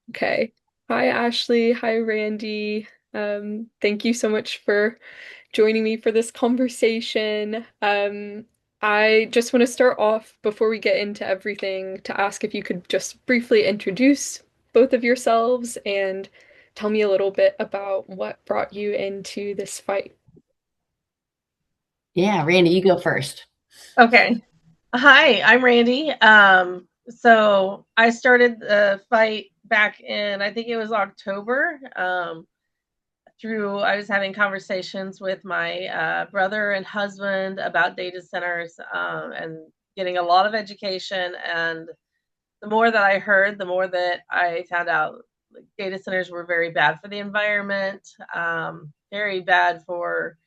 Okay. Hi, Ashley. Hi, Randy. Thank you so much for joining me for this conversation. I just want to start off before we get into everything to ask if you could just briefly introduce both of yourselves and tell me a little bit about what brought you into this fight. Yeah, Randy, you go first. Okay. Hi, I'm Randy. So I started the fight back in, I think it was October. I was having conversations with my brother and husband about data centers and getting a lot of education. And the more that I heard, the more that I found out like, data centers were very bad for the environment, very bad for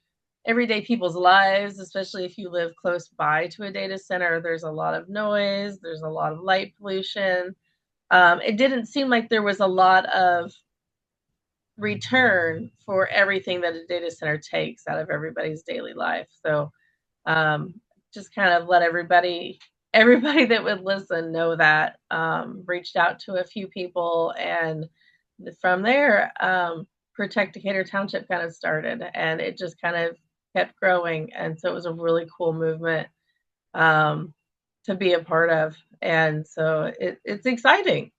everyday people's lives, especially if you live close by to a data center. There's a lot of noise, there's a lot of light pollution. It didn't seem like there was a lot of return for everything that a data center takes out of everybody's daily life. So um, just kind of let everybody that would listen know that. Reached out to a few people, and from there, Protect Decatur Township kind of started, and it just kind of kept growing. And so it was a really cool movement um, to be a part of, and so it's exciting.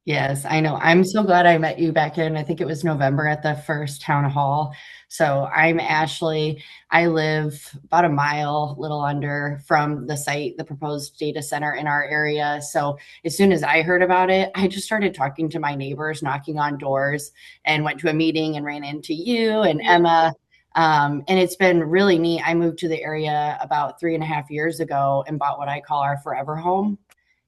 Yes, I know. I'm so glad I met you back in, I think it was November at the first town hall. So I'm Ashley. I live about a mile, little under from the site, the proposed data center in our area. So as soon as I heard about it, I just started talking to my neighbors, knocking on doors, and went to a meeting and ran into you and Emma. And it's been really neat. I moved to the area about 3.5 years ago and bought what I call our forever home.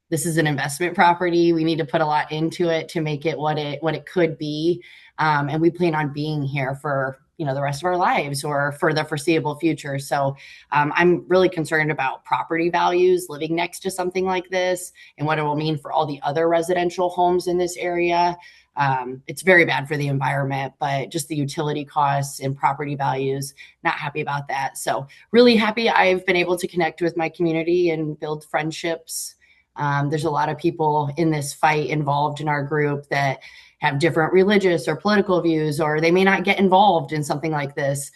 This is an investment property. We need to put a lot into it to make it what it could be, and we plan on being here for the rest of our lives or for the foreseeable future. So I'm really concerned about property values living next to something like this and what it will mean for all the other residential homes in this area. It's very bad for the environment, but just the utility costs and property values, not happy about that. So really happy I've been able to connect with my community and build friendships. There's a lot of people in this fight involved in our group that have different religious or political views, or they may not get involved in something like this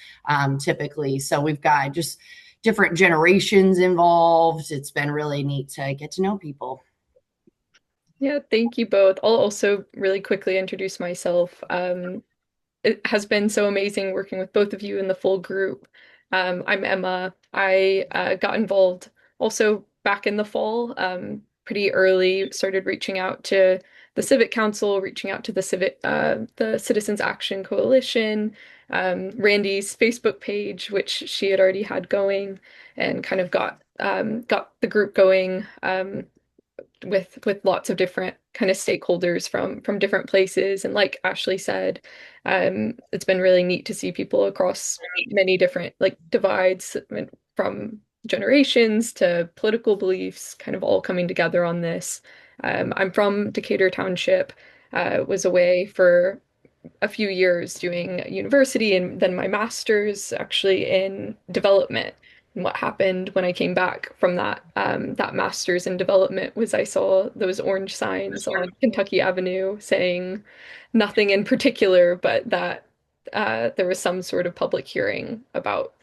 typically. So we've got just different generations involved. It's been really neat to get to know people. Yeah, thank you both. I'll also really quickly introduce myself. It has been so amazing working with both of you in the full group. I'm Emma. I got involved also back in the fall, pretty early, started reaching out to the Civic Council, reaching out to the Citizens Action Coalition, Randy's Facebook page, which she had already had going, and kind of got the group going. With lots of different kind of stakeholders from different places. And like Ashley said, it's been really neat to see people across many different like divides from generations to political beliefs, kind of all coming together on this. I'm from Decatur Township, was away for a few years doing university and then my master's actually in development. And what happened when I came back from that master's in development was I saw those orange signs on Kentucky Avenue saying nothing in particular, but that there was some sort of public hearing about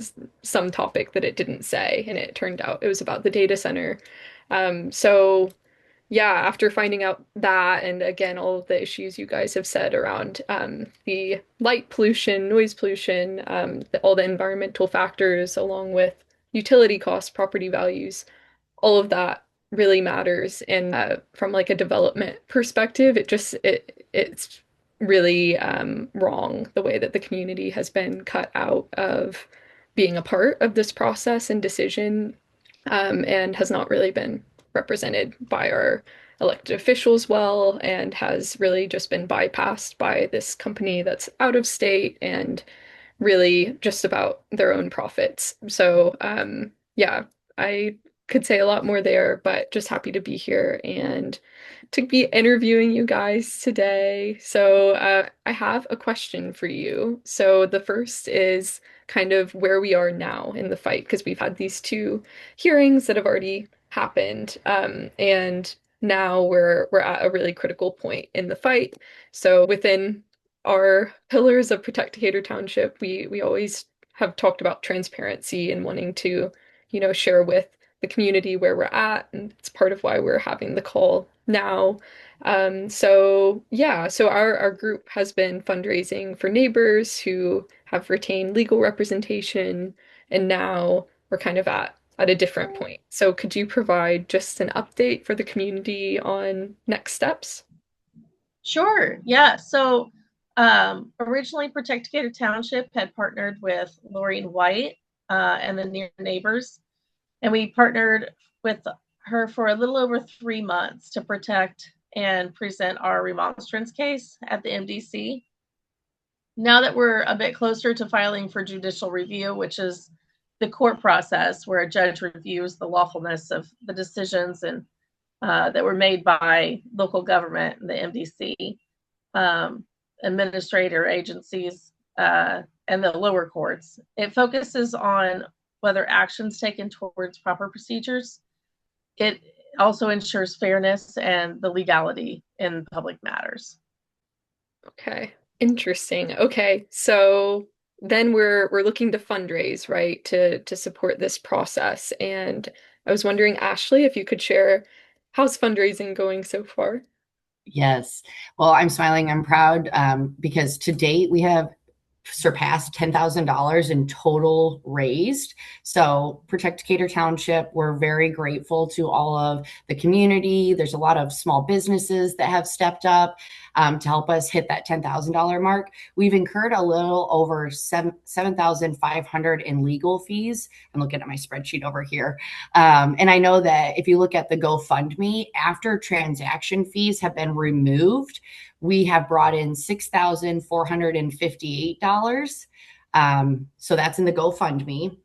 some topic that it didn't say, and it turned out it was about the data center. So yeah, after finding out that, and again, all of the issues you guys have said around the light pollution, noise pollution, all the environmental factors, along with utility costs, property values, all of that really matters. And from like a development perspective, it's really wrong the way that the community has been cut out of being a part of this process and decision, and has not really been represented by our elected officials well, and has really just been bypassed by this company that's out of state and really just about their own profits. So, yeah, I could say a lot more there, but just happy to be here and to be interviewing you guys today. So, I have a question for you. So, the first is kind of where we are now in the fight, because we've had these two hearings that have already happened. And now we're at a really critical point in the fight. So within our pillars of Protect Decatur Township, we always have talked about transparency and wanting to, share with the community where we're at, and it's part of why we're having the call now. So yeah, so our group has been fundraising for neighbors who have retained legal representation, and now we're kind of at a different point. So could you provide just an update for the community on next steps? Sure. Yeah. So originally, Protect Decatur Township had partnered with Lorraine White and the Near Neighbors, and we partnered with her for a little over 3 months to protect and present our remonstrance case at the MDC. Now that we're a bit closer to filing for judicial review, which is the court process where a judge reviews the lawfulness of the decisions and that were made by local government and the MDC, administrator agencies, and the lower courts. It focuses on whether actions taken towards proper procedures. It also ensures fairness and the legality in public matters. Okay, interesting. Okay, so then we're looking to fundraise, right, to support this process. And I was wondering, Ashley, if you could share how's fundraising going so far? Yes. Well, I'm smiling. I'm proud because to date we have surpassed $10,000 in total raised. So Protect Decatur Township, we're very grateful to all of the community. There's a lot of small businesses that have stepped up to help us hit that $10,000 mark. We've incurred a little over 7,500 in legal fees. I'm looking at my spreadsheet over here. And I know that if you look at the GoFundMe, after transaction fees have been removed, we have brought in $6,458. So that's in the GoFundMe.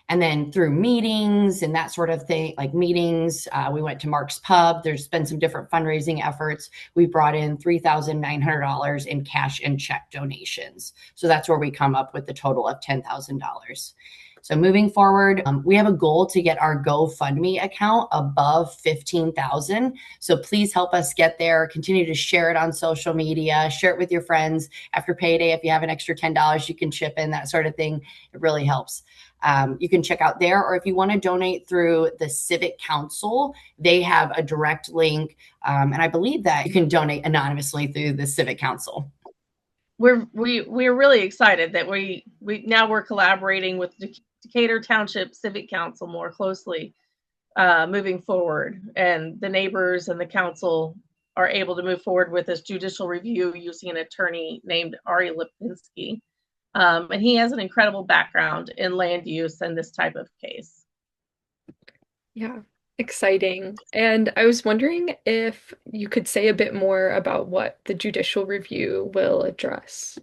And then through meetings and that sort of thing, like meetings, we went to Mark's Pub. There's been some different fundraising efforts. We brought in $3,900 in cash and check donations. So that's where we come up with the total of $10,000. So moving forward, we have a goal to get our GoFundMe account above 15,000. So please help us get there. Continue to share it on social media, share it with your friends. After payday, if you have an extra $10, you can chip in, that sort of thing. It really helps. You can check out there, or if you want to donate through the Civic Council, they have a direct link. And I believe that you can donate anonymously through the Civic Council. We're really excited that we're collaborating with Decatur Township Civic Council more closely moving forward, and the neighbors and the council are able to move forward with this judicial review using an attorney named Ari Lipinski. And he has an incredible background in land use and this type of case. Yeah, exciting. And I was wondering if you could say a bit more about what the judicial review will address.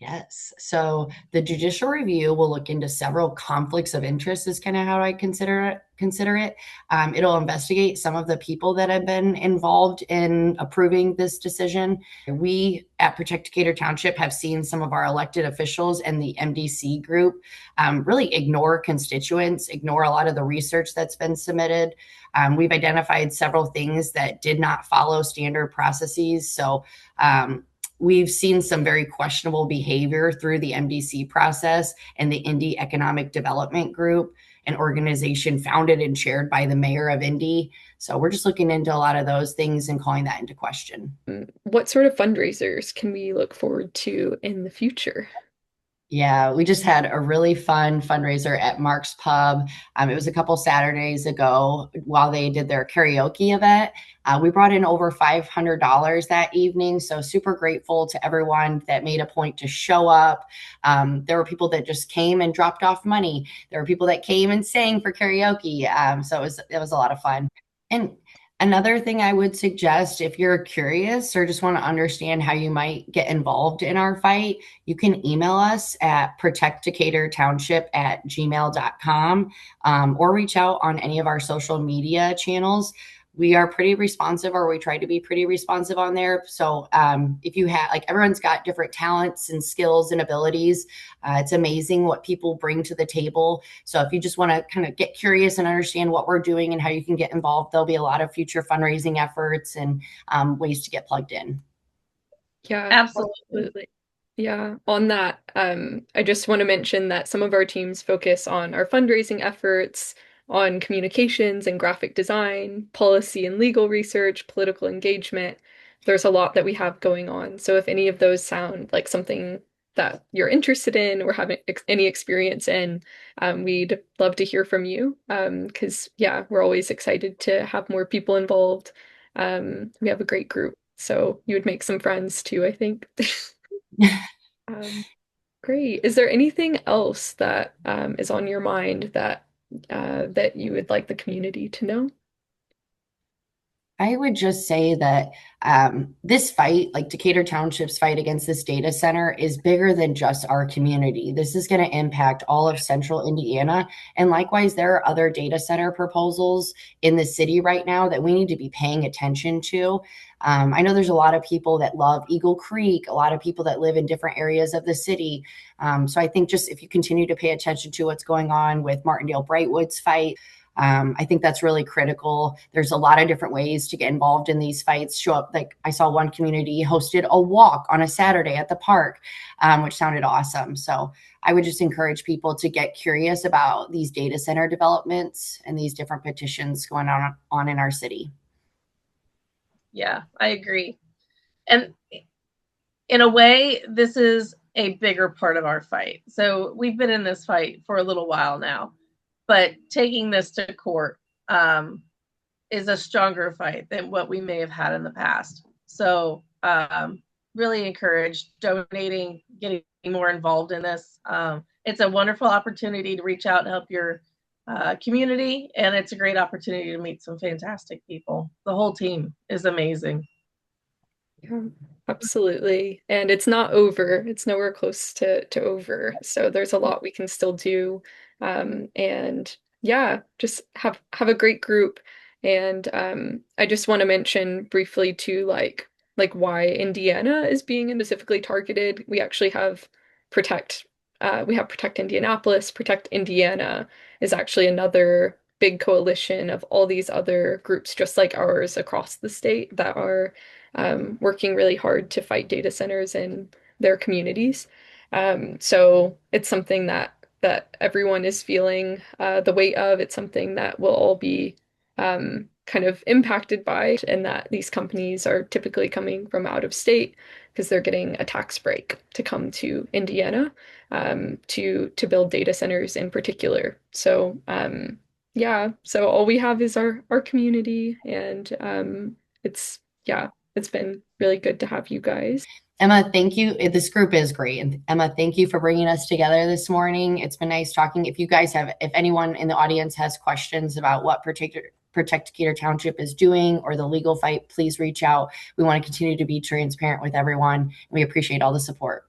Yes. So the judicial review will look into several conflicts of interest is kind of how I consider it. It'll investigate some of the people that have been involved in approving this decision. We at Protect Decatur Township have seen some of our elected officials and the MDC group really ignore constituents, ignore a lot of the research that's been submitted. We've identified several things that did not follow standard processes. So we've seen some very questionable behavior through the MDC process and the Indy Economic Development Group, an organization founded and chaired by the mayor of Indy. So we're just looking into a lot of those things and calling that into question. What sort of fundraisers can we look forward to in the future? Yeah, we just had a really fun fundraiser at Mark's Pub. It was a couple Saturdays ago while they did their karaoke event. We brought in over $500 that evening. So super grateful to everyone that made a point to show up. There were people that just came and dropped off money. There were people that came and sang for karaoke. So it was a lot of fun. And another thing I would suggest, if you're curious or just want to understand how you might get involved in our fight, you can email us at protectdecaturtownship@gmail.com or reach out on any of our social media channels. we are pretty responsive, or we try to be pretty responsive on there. So if you have, like, everyone's got different talents and skills and abilities. It's amazing what people bring to the table. So if you just want to kind of get curious and understand what we're doing and how you can get involved, there'll be a lot of future fundraising efforts and ways to get plugged in. Yeah, Absolutely. absolutely. Yeah, on that, I just want to mention that some of our teams focus on our fundraising efforts, on communications and graphic design, policy and legal research, political engagement. There's a lot that we have going on. So if any of those sound like something that you're interested in or have any experience in, we'd love to hear from you. Because yeah, we're always excited to have more people involved. We have a great group, so you would make some friends too, I think. Um, Great. Is there anything else that is on your mind that you would like the community to know? I would just say that this fight, like Decatur Township's fight against this data center, is bigger than just our community. This is going to impact all of central Indiana. And likewise, there are other data center proposals in the city right now that we need to be paying attention to. I know there's a lot of people that love Eagle Creek, a lot of people that live in different areas of the city. So I think just if you continue to pay attention to what's going on with Martindale Brightwood's fight, I think that's really critical. There's a lot of different ways to get involved in these fights. Show up, like I saw one community hosted a walk on a Saturday at the park, which sounded awesome. So I would just encourage people to get curious about these data center developments and these different petitions going on in our city. Yeah, I agree. And in a way, this is a bigger part of our fight. So we've been in this fight for a little while now, but taking this to court is a stronger fight than what we may have had in the past. So really encourage donating, getting more involved in this. It's a wonderful opportunity to reach out and help your community, and it's a great opportunity to meet some fantastic people. The whole team is amazing. Yeah, absolutely. And it's not over. It's nowhere close to over. So there's a lot we can still do. And yeah, just have a great group. And I just want to mention briefly too, like why Indiana is being specifically targeted. We actually have Protect we have Protect Indianapolis. Protect Indiana is actually another big coalition of all these other groups just like ours across the state that are working really hard to fight data centers in their communities. So it's something that everyone is feeling the weight of. It's something that we'll all be kind of impacted by, and that these companies are typically coming from out of state because they're getting a tax break to come to Indiana to build data centers in particular. So yeah, so all we have is our community, and it's yeah, it's been really good to have you guys. Emma, thank you. This group is great. And Emma, thank you for bringing us together this morning. It's been nice talking. If you guys have, if anyone in the audience has questions about what Protect Decatur Township is doing or the legal fight, please reach out. We want to continue to be transparent with everyone. We appreciate all the support.